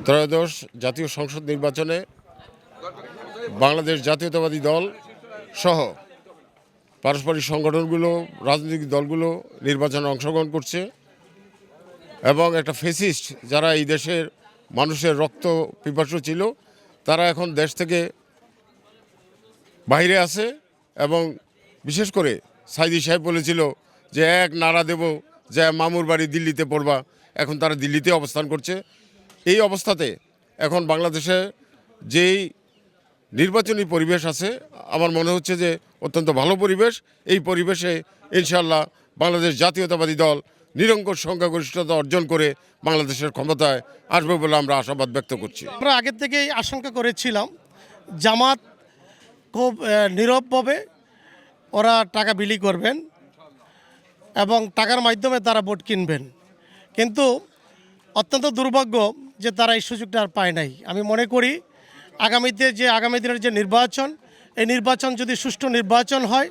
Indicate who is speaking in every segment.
Speaker 1: ত্রয়োদশ জাতীয় সংসদ নির্বাচনে বাংলাদেশ জাতীয়তাবাদী দল সহ পারস্পরিক সংগঠনগুলো, রাজনৈতিক দলগুলো নির্বাচনে অংশগ্রহণ করছে এবং একটা ফেসিস্ট যারা এই দেশের মানুষের রক্ত পিপাসু ছিল তারা এখন দেশ থেকে বাইরে আছে। এবং বিশেষ করে সাইদি সাহেব বলেছিল যে এক নারা দেব যে মামুর বাড়ি দিল্লিতে পড়বা, এখন তারা দিল্লিতে অবস্থান করছে। এই অবস্থাতে এখন বাংলাদেশে যেই নির্বাচনী পরিবেশ আছে আমার মনে হচ্ছে যে অত্যন্ত ভালো পরিবেশ। এই পরিবেশে ইনশাআল্লাহ বাংলাদেশ জাতীয়তাবাদী দল নিরঙ্কুশ সংখ্যাগরিষ্ঠতা অর্জন করে বাংলাদেশের ক্ষমতায় আসবে বলে আমরা আশাবাদ ব্যক্ত করছি।
Speaker 2: আমরা আগের থেকেই আশঙ্কা করেছিলাম জামাত খুব নীরবভাবে ওরা টাকা বিলি করবেন এবং টাকার মাধ্যমে তারা ভোট কিনবেন, কিন্তু অত্যন্ত দুর্ভাগ্য যে তারা এই সুযোগটা আর পায় নাই। আমি মনে করি আগামী দিনের যে নির্বাচন, এই নির্বাচন যদি সুষ্ঠু নির্বাচন হয়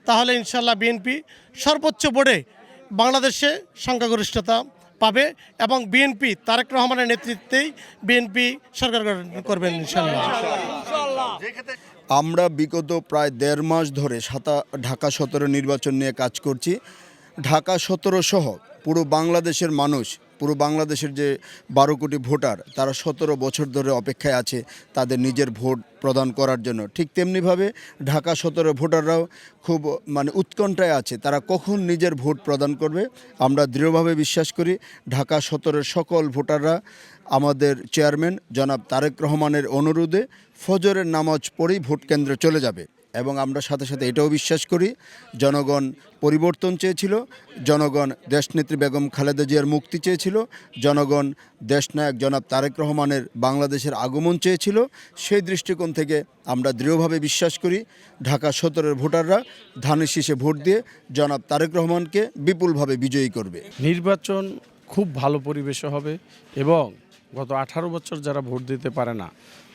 Speaker 2: তাহলে ইনশাল্লাহ বিএনপি সর্বোচ্চ ভোটে বাংলাদেশে সংখ্যাগরিষ্ঠতা পাবে এবং বিএনপি তারেক রহমানের নেতৃত্বেই বিএনপি সরকার করবেন ইনশাল্লাহ।
Speaker 3: আমরা বিগত প্রায় ১.৫ মাস ধরে ঢাকা ১৭ নির্বাচন নিয়ে কাজ করছি। ঢাকা ১৭ সহ পুরো বাংলাদেশের মানুষ, পুরো বাংলাদেশের যে ১২ কোটি ভোটার, তারা ১৭ বছর ধরে অপেক্ষায় আছে তাদের নিজের ভোট প্রদান করার জন্য। ঠিক তেমনিভাবে ঢাকা ১৭ ভোটাররাও খুব উৎকণ্ঠায় আছে তারা কখন নিজের ভোট প্রদান করবে। আমরা দৃঢ়ভাবে বিশ্বাস করি ঢাকা ১৭ সকল ভোটাররা আমাদের চেয়ারম্যান জনাব তারেক রহমানের অনুরোধে ফজরের নামাজ পড়েই ভোট কেন্দ্রে চলে যাবে। এবং আমরা সাথে সাথে এটাও বিশ্বাস করি জনগণ পরিবর্তন চেয়েছিল, জনগণ দেশনেত্রী বেগম খালেদা জিয়ার মুক্তি চেয়েছিল, জনগণ দেশনায়ক জনাব তারেক রহমানের বাংলাদেশের আগমন চেয়েছিল। সেই দৃষ্টিকোণ থেকে আমরা দৃঢ়ভাবে বিশ্বাস করি ঢাকা ১৭ ভোটাররা ধানের শীষে ভোট দিয়ে জনাব তারেক রহমানকে বিপুলভাবে বিজয়ী করবে।
Speaker 4: নির্বাচন খুব ভালো পরিবেশে হবে এবং গত ১৮ বছর যারা ভোট দিতে পারে না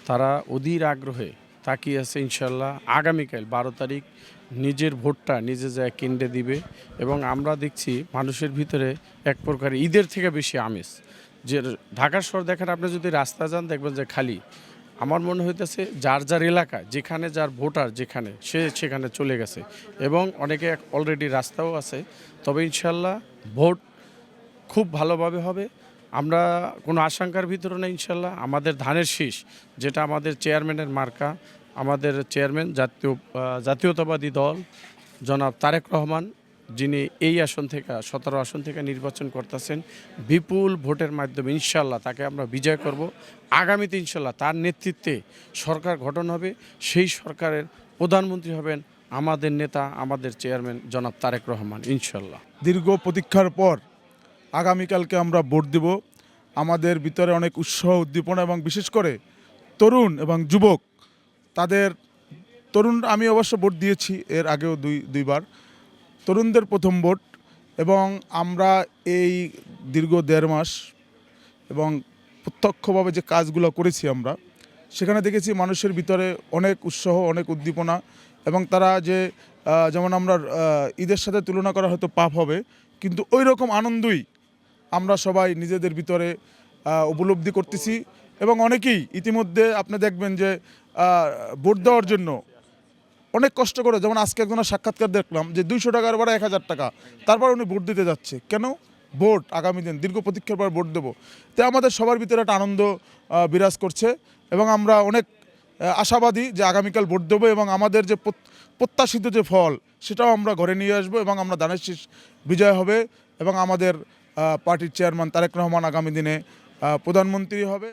Speaker 4: তারা অধীর আগ্রহে তাকিয়ে আছে ইনশাল্লাহ আগামীকাল ১২ তারিখ নিজের ভোটটা নিজে যায় কেন্দ্রে দিবে। এবং আমরা দেখছি মানুষের ভিতরে এক প্রকার ঈদের থেকে বেশি আমেজ। যে ঢাকার শহর দেখেন, আপনি যদি রাস্তা যান দেখবেন যে খালি। আমার মনে হইতেছে যার যার এলাকা যেখানে যার ভোটার যেখানে সেখানে চলে গেছে এবং অনেকে অলরেডি রাস্তাও আছে। তবে ইনশাল্লাহ ভোট খুব ভালোভাবে হবে, আমরা কোনো আশঙ্কার ভিতরে নেই ইনশাল্লাহ। আমাদের ধানের শীষ যেটা আমাদের চেয়ারম্যানের মার্কা, আমাদের চেয়ারম্যান জাতীয়তাবাদী দল জনাব তারেক রহমান, যিনি এই আসন থেকে ১৭ আসন থেকে নির্বাচন করতেছেন, বিপুল ভোটের মাধ্যমে ইনশাল্লাহ তাকে আমরা বিজয় করব। আগামীতে ইনশাল্লাহ তার নেতৃত্বে সরকার গঠন হবে, সেই সরকারের প্রধানমন্ত্রী হবেন আমাদের নেতা, আমাদের চেয়ারম্যান জনাব তারেক রহমান ইনশাল্লাহ।
Speaker 5: দীর্ঘ প্রতীক্ষার পর আগামীকালকে আমরা ভোট দেব। আমাদের ভিতরে অনেক উৎসাহ উদ্দীপনা এবং বিশেষ করে তরুণ এবং যুবক আমি অবশ্য ভোট দিয়েছি এর আগেও দুইবার, তরুণদের প্রথম ভোট। এবং আমরা এই দীর্ঘ ১.৫ মাস এবং প্রত্যক্ষভাবে যে কাজগুলো করেছি আমরা সেখানে দেখেছি মানুষের ভিতরে অনেক উৎসাহ, অনেক উদ্দীপনা এবং তারা যেমন আমরা ঈদের সাথে তুলনা করা হয়তো পাপ হবে, কিন্তু ওই রকম আনন্দই আমরা সবাই নিজেদের ভিতরে উপলব্ধি করতেছি। এবং অনেকেই ইতিমধ্যে আপনি দেখবেন যে ভোট দেওয়ার জন্য অনেক কষ্ট করে, যেমন আজকে একজনের সাক্ষাৎকার দেখলাম যে ২০০ টাকার ভাড়া ১,০০০ টাকা, তারপর উনি ভোট দিতে যাচ্ছে। কেন? ভোট আগামী দিন দীর্ঘ প্রতীক্ষার পর ভোট দেবো। তাই আমাদের সবার ভিতরে একটা আনন্দ বিরাজ করছে এবং আমরা অনেক আশাবাদী যে আগামীকাল ভোট দেবো এবং আমাদের যে প্রত্যাশিত যে ফল সেটাও আমরা ঘরে নিয়ে আসবো এবং আমরা ধানের শীষ বিজয় হবে এবং আমাদের পার্টির চেয়ারম্যান তারেক রহমান আগামী দিনে প্রধানমন্ত্রী হবে।